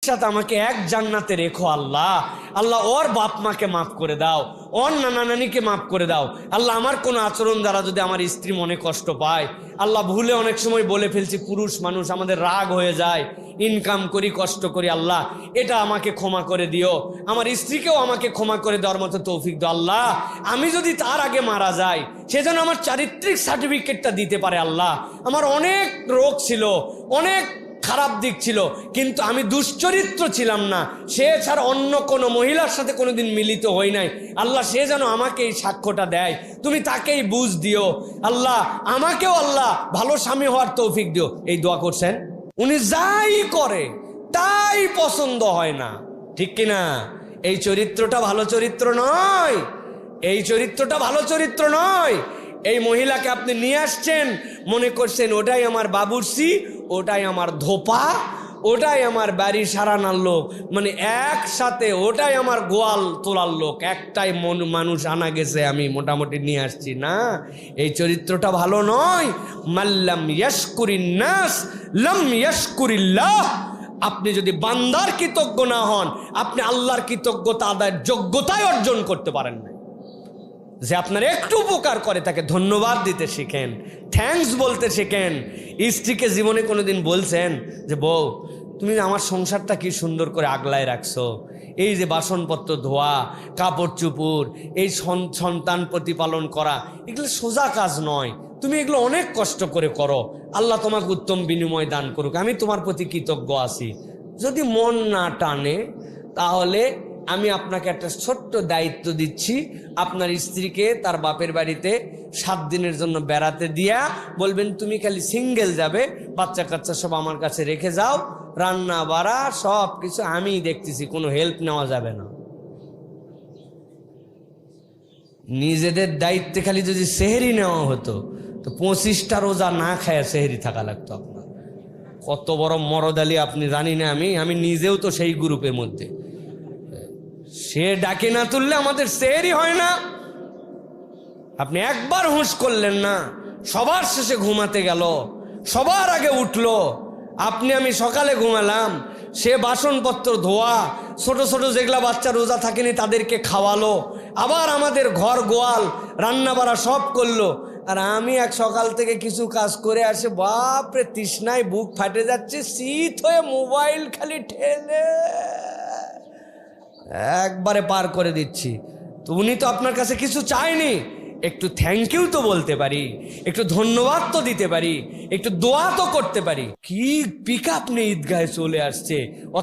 সাথে আমাকে এক জান্নাতে রেখো আল্লাহ। আল্লাহ ওর বাপ মাকে মাফ করে দাও, ওর নানা নানিকে মাফ করে দাও। আল্লাহ আমার কোনো আচরণ দ্বারা যদি আমার স্ত্রী মনে কষ্ট পায়, আল্লাহ ভুলে অনেক সময় বলে ফেলছি, পুরুষ মানুষ আমাদের রাগ হয়ে যায়, ইনকাম করি কষ্ট করি, আল্লাহ এটা আমাকে ক্ষমা করে দিও, আমার স্ত্রীকেও আমাকে ক্ষমা করে দেওয়ার মতো তৌফিক দাও আল্লাহ। আমি যদি তার আগে মারা যাই, সেজন্য আমার চারিত্রিক সার্টিফিকেটটা দিতে পারে আল্লাহ। আমার অনেক রোগ ছিল, অনেক খারাপ দিক ছিল, কিন্তু আমি দুশ্চরিত্র ছিলাম না, সে ছাড়া অন্য কোনো মহিলার সাথে কোনোদিন মিলিত হই নাই আল্লাহ। সে যেন আমাকে এই সাক্ষ্যটা দেয়, তুমি তাকেই বুঝ দিও আল্লাহ, আমাকেও আল্লাহ ভালো স্বামী হওয়ার তৌফিক দিও। এই দোয়া করছেন। উনি যাই করে তাই পছন্দ হয় না, ঠিক কিনা? এই চরিত্রটা ভালো চরিত্র নয়, এই চরিত্রটা ভালো চরিত্র নয়। এই মহিলাকে আপনি নিয়ে আসছেন, মনে করছেন ওটাই আমার বাবুর্চি, ওটাই আমার ধোপা, ওটাই আমার বাড়ি সারানোর লোক, মানে একসাথে ওটাই আমার গোয়াল তোলার লোক, একটাই মানুষ আনা গেছে, আমি মোটামুটি নিয়ে আসছি না। এই চরিত্রটা ভালো নয়। মাল্লাম ইয়াশকুরিন নাস লাম ইয়াশকুরিল্লাহ। আপনি যদি বান্দার কৃতজ্ঞ না হন, আপনি আল্লাহর কৃতজ্ঞতা আদায়ের যোগ্যতায় অর্জন করতে পারেন না। যে আপনার একটু উপকার করে তাকে ধন্যবাদ দিতে শিখেন, থ্যাঙ্কস বলতে শিখেন। স্ত্রীকে জীবনে কোনোদিন বলছেন যে বউ তুমি আমার সংসারটা কি সুন্দর করে আগলায় রাখছো, এই যে বাসনপত্র ধোয়া, কাপড় চুপুর, এই সন্তান প্রতিপালন করা, এগুলো সোজা কাজ নয়, তুমি এগুলো অনেক কষ্ট করে করো, আল্লাহ তোমাকে উত্তম বিনিময় দান করুক, আমি তোমার প্রতি কৃতজ্ঞ আছি। যদি মন না টানে, তাহলে আমি আপনাকে একটা ছোট্ট দায়িত্ব দিচ্ছি, আপনার স্ত্রীকে তার বাপের বাড়িতে 7 দিনের জন্য বেড়াতে দিয়া বলবেন তুমি খালি সিঙ্গেল যাবে, বাচ্চা কাচ্চা সব আমার কাছে রেখে যাও, রান্না বাড়া সব কিছু আমিই দেখতেছি, কোনো হেল্প নেওয়া যাবে না। নিজেদের দায়িত্বে খালি যদি সেহরি নেওয়া হতো তো 25টা রোজা না খায় সেহরি থাকা লাগতো আপনার। কত বড় মরদালি আপনি জানি না, আমি নিজেও তো সেই গ্রুপের মধ্যে। সে ডাকে না তুললে আমাদের সেহরি হয় না। আপনি একবার হুঁশ করলেন না, সবার শেষে ঘুমাতে গেল, সবার আগে উঠলো, আপনি আমি সকালে ঘুমালাম, সে বাসনপত্র ধোয়া, ছোট ছোট যেগুলা বাচ্চা রোজা থাকেনি তাদেরকে খাওয়ালো, আবার আমাদের ঘর গোয়াল রান্না বাড়া সব করলো, আর আমি এক সকাল থেকে কিছু কাজ করে আসে বাপরে তৃষ্ণায় বুক ফাটে যাচ্ছে, শীত হয়ে মোবাইল খালি ঠেলে একবারে পার করে দিচ্ছি। তো উনি তো আপনার কাছে কিছু চায়নি, একটু থ্যাংক ইউ তো বলতে পারি, একটু ধন্যবাদ তো দিতে পারি, একটু দোয়া তো করতে পারি। কি পিক আপ নিয়ে ঈদগাহে চলে আসছে।